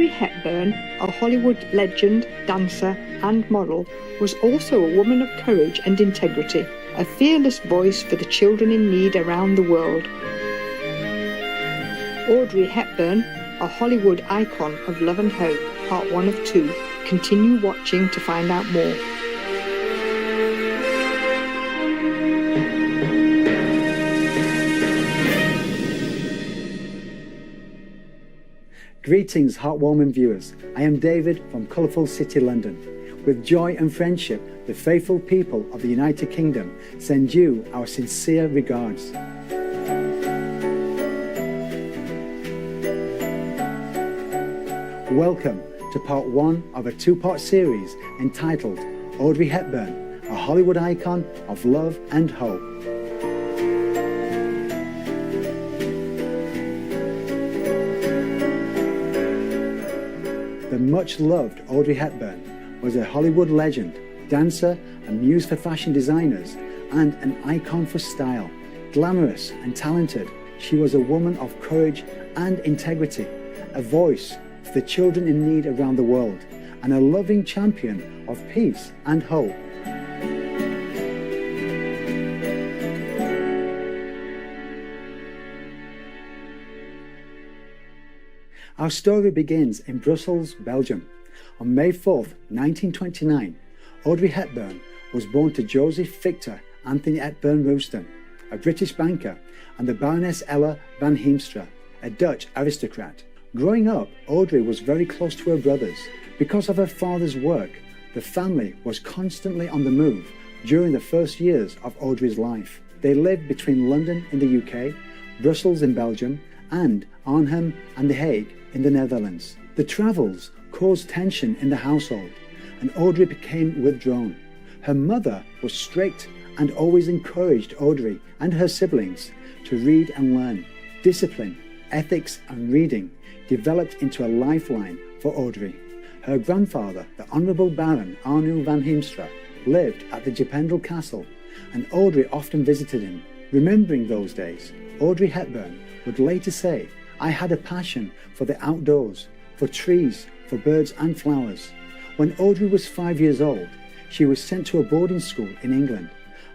Audrey Hepburn, a Hollywood legend, dancer and model, was also a woman of courage and integrity, a fearless voice for the children in need around the world. Audrey Hepburn, a Hollywood icon of love and hope, part 1 of 2. Continue watching to find out more. Greetings, heartwarming viewers. I am David from colourful City London. With joy and friendship, the faithful people of the United Kingdom send you our sincere regards. Welcome to part 1 of a 2-part series entitled Audrey Hepburn, a Hollywood icon of love and hope. The much-loved Audrey Hepburn was a Hollywood legend, dancer, a muse for fashion designers, and an icon for style. Glamorous and talented, she was a woman of courage and integrity, a voice for the children in need around the world, and a loving champion of peace and hope. Our story begins in Brussels, Belgium. On May 4th, 1929, Audrey Hepburn was born to Joseph Victor Anthony Hepburn Royston, a British banker, and the Baroness Ella van Heemstra, a Dutch aristocrat. Growing up, Audrey was very close to her brothers. Because of her father's work, the family was constantly on the move during the first years of Audrey's life. They lived between London in the UK, Brussels in Belgium, and Arnhem and The Hague in the Netherlands. The travels caused tension in the household, and Audrey became withdrawn. Her mother was strict and always encouraged Audrey and her siblings to read and learn. Discipline, ethics, and reading developed into a lifeline for Audrey. Her grandfather, the Honourable Baron Arno van Heemstra, lived at the Jependal Castle, and Audrey often visited him. Remembering those days, Audrey Hepburn would later say, "I had a passion for the outdoors, for trees, for birds and flowers." When Audrey was 5 years old, she was sent to a boarding school in England,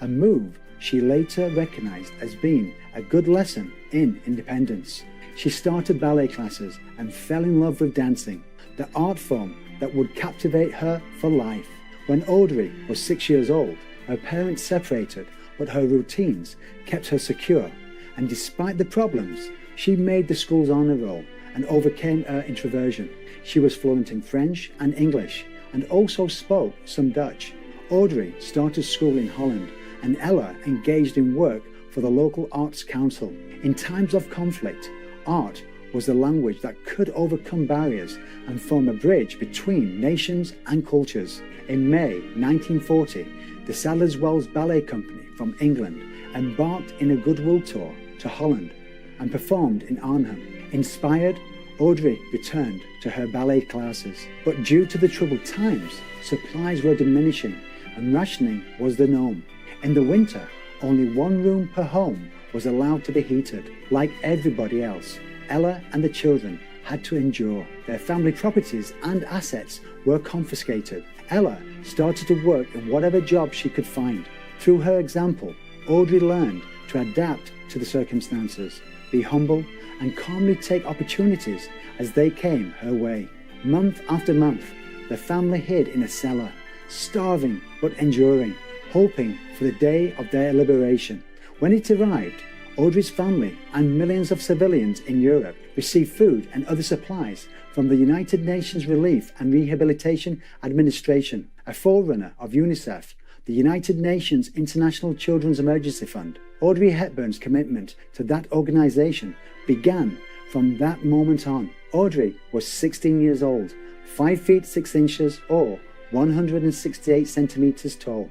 a move she later recognised as being a good lesson in independence. She started ballet classes and fell in love with dancing, the art form that would captivate her for life. When Audrey was 6 years old, her parents separated, but her routines kept her secure, and despite the problems, she made the school's honour roll and overcame her introversion. She was fluent in French and English, and also spoke some Dutch. Audrey started school in Holland, and Ella engaged in work for the local arts council. In times of conflict, art was the language that could overcome barriers and form a bridge between nations and cultures. In May 1940, the Sadler's Wells Ballet Company from England embarked in a goodwill tour to Holland and performed in Arnhem. Inspired, Audrey returned to her ballet classes. But due to the troubled times, supplies were diminishing and rationing was the norm. In the winter, only one room per home was allowed to be heated. Like everybody else, Ella and the children had to endure. Their family properties and assets were confiscated. Ella started to work in whatever job she could find. Through her example, Audrey learned to adapt to the circumstances, be humble, and calmly take opportunities as they came her way. Month after month, the family hid in a cellar, starving but enduring, hoping for the day of their liberation. When it arrived, Audrey's family and millions of civilians in Europe received food and other supplies from the United Nations Relief and Rehabilitation Administration, a forerunner of UNICEF, the United Nations International Children's Emergency Fund. Audrey Hepburn's commitment to that organisation began from that moment on. Audrey was 16 years old, 5 feet 6 inches or 168 centimetres tall,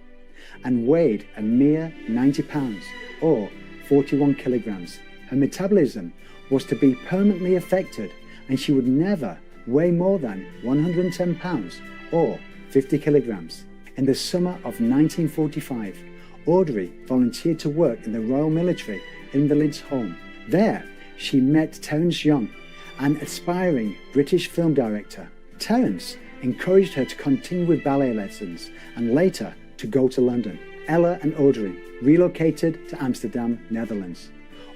and weighed a mere 90 pounds or 41 kilograms. Her metabolism was to be permanently affected, and she would never weigh more than 110 pounds or 50 kilograms. In the summer of 1945, Audrey volunteered to work in the Royal Military Invalids Home. There, she met Terence Young, an aspiring British film director. Terence encouraged her to continue with ballet lessons and later to go to London. Ella and Audrey relocated to Amsterdam, Netherlands.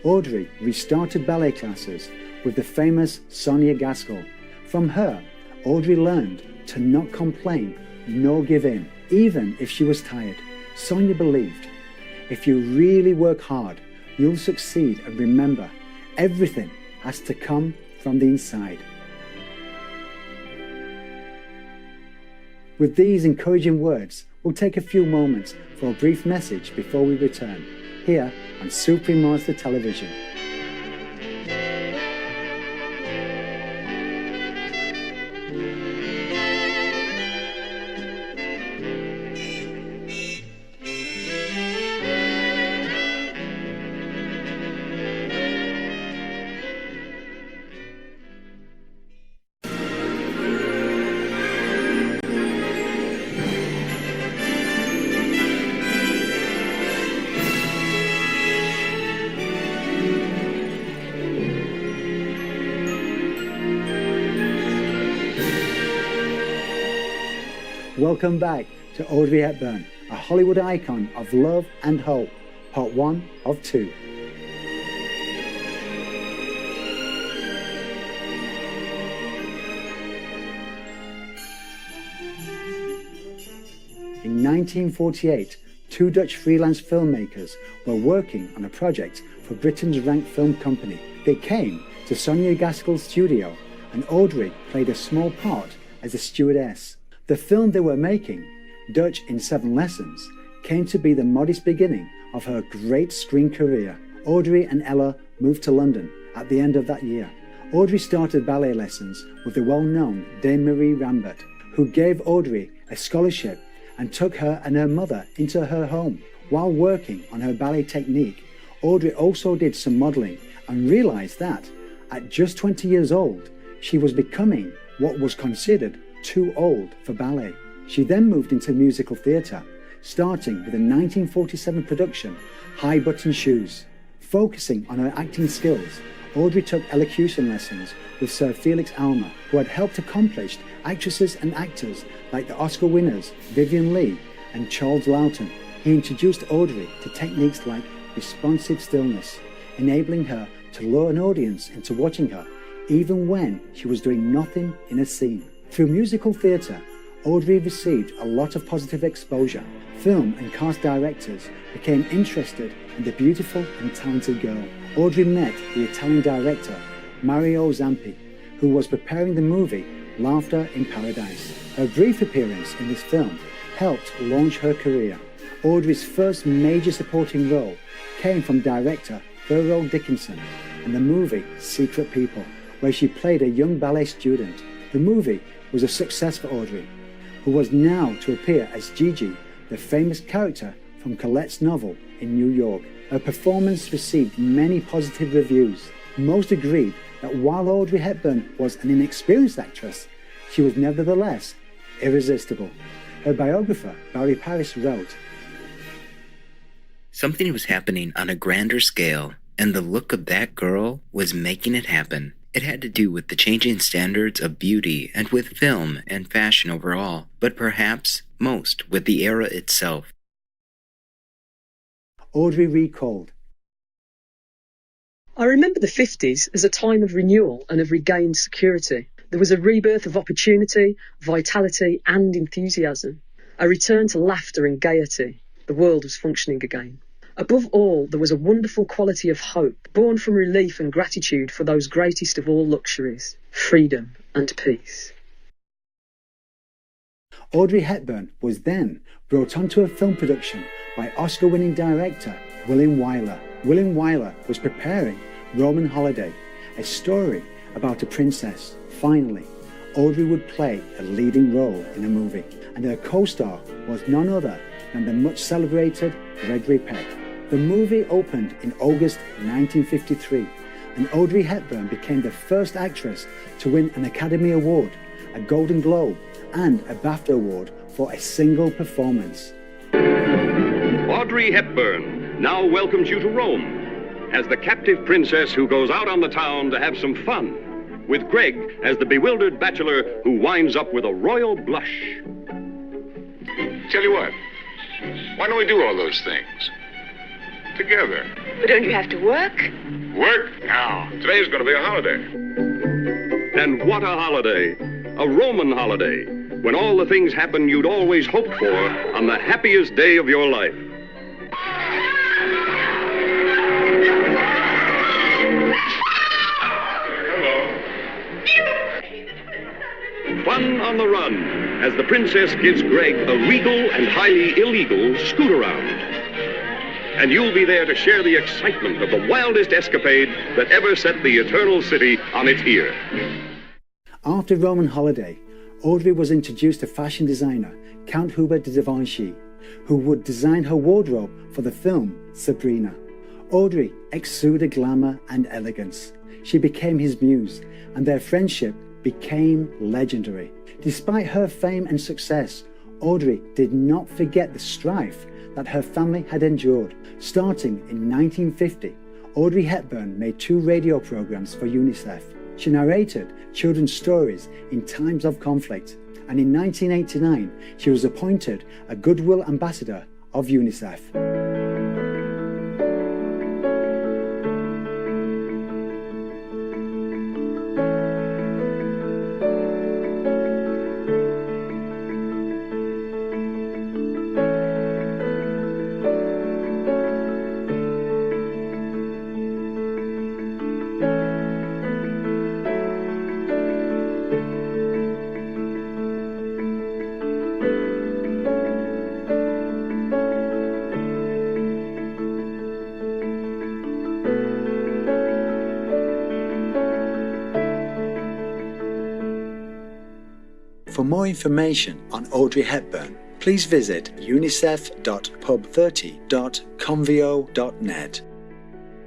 Audrey restarted ballet classes with the famous Sonia Gaskell. From her, Audrey learned to not complain nor give in, even if she was tired. Sonia believed, if you really work hard, you'll succeed, and remember, everything has to come from the inside. With these encouraging words, we'll take a few moments for a brief message before we return, here on Supreme Monster Television. Welcome back to Audrey Hepburn, a Hollywood icon of love and hope, part 1 of 2. In 1948, two Dutch freelance filmmakers were working on a project for Britain's ranked film company. They came to Sonia Gaskell's studio, and Audrey played a small part as a stewardess. The film they were making, Dutch in 7 Lessons, came to be the modest beginning of her great screen career. Audrey and Ella moved to London at the end of that year. Audrey started ballet lessons with the well-known Dame Marie Rambert, who gave Audrey a scholarship and took her and her mother into her home. While working on her ballet technique, Audrey also did some modelling and realised that, at just 20 years old, she was becoming what was considered too old for ballet. She then moved into musical theatre, starting with a 1947 production, High Button Shoes. Focusing on her acting skills, Audrey took elocution lessons with Sir Felix Almer, who had helped accomplish actresses and actors like the Oscar winners Vivian Leigh and Charles Laughton. He introduced Audrey to techniques like responsive stillness, enabling her to lure an audience into watching her, even when she was doing nothing in a scene. Through musical theatre, Audrey received a lot of positive exposure. Film and cast directors became interested in the beautiful and talented girl. Audrey met the Italian director Mario Zampi, who was preparing the movie Laughter in Paradise. Her brief appearance in this film helped launch her career. Audrey's first major supporting role came from director Thurl Dickinson in the movie Secret People, where she played a young ballet student. The movie was a success for Audrey, who was now to appear as Gigi, the famous character from Colette's novel in New York. Her performance received many positive reviews. Most agreed that while Audrey Hepburn was an inexperienced actress, she was nevertheless irresistible. Her biographer, Barry Paris, wrote, "Something was happening on a grander scale, and the look of that girl was making it happen. It had to do with the changing standards of beauty and with film and fashion overall, but perhaps most with the era itself." Audrey recalled, "I remember the 50s as a time of renewal and of regained security. There was a rebirth of opportunity, vitality and enthusiasm, a return to laughter and gaiety. The world was functioning again. Above all, there was a wonderful quality of hope, born from relief and gratitude for those greatest of all luxuries, freedom and peace." Audrey Hepburn was then brought onto a film production by Oscar-winning director William Wyler. William Wyler was preparing Roman Holiday, a story about a princess. Finally, Audrey would play a leading role in a movie, and her co-star was none other than the much-celebrated Gregory Peck. The movie opened in August 1953, and Audrey Hepburn became the first actress to win an Academy Award, a Golden Globe, and a BAFTA Award for a single performance. Audrey Hepburn now welcomes you to Rome as the captive princess who goes out on the town to have some fun. with Greg as the bewildered bachelor who winds up with a royal blush. Tell you what, why don't we do all those things together? But don't you have to work? Work? Now, today's going to be a holiday. And what a holiday! A Roman holiday, when all the things happen you'd always hoped for on the happiest day of your life. Fun on the run, as the princess gives Greg a regal and highly illegal scoot-around. And you'll be there to share the excitement of the wildest escapade that ever set the Eternal City on its ear. After Roman holiday, Audrey was introduced to fashion designer Count Hubert de Givenchy, who would design her wardrobe for the film Sabrina. Audrey exuded glamour and elegance. She became his muse, and their friendship became legendary. Despite her fame and success, Audrey did not forget the strife that her family had endured. Starting in 1950, Audrey Hepburn made 2 radio programs for UNICEF. She narrated children's stories in times of conflict, and in 1989, she was appointed a Goodwill Ambassador of UNICEF. For more information on Audrey Hepburn, please visit unicef.pub30.convio.net.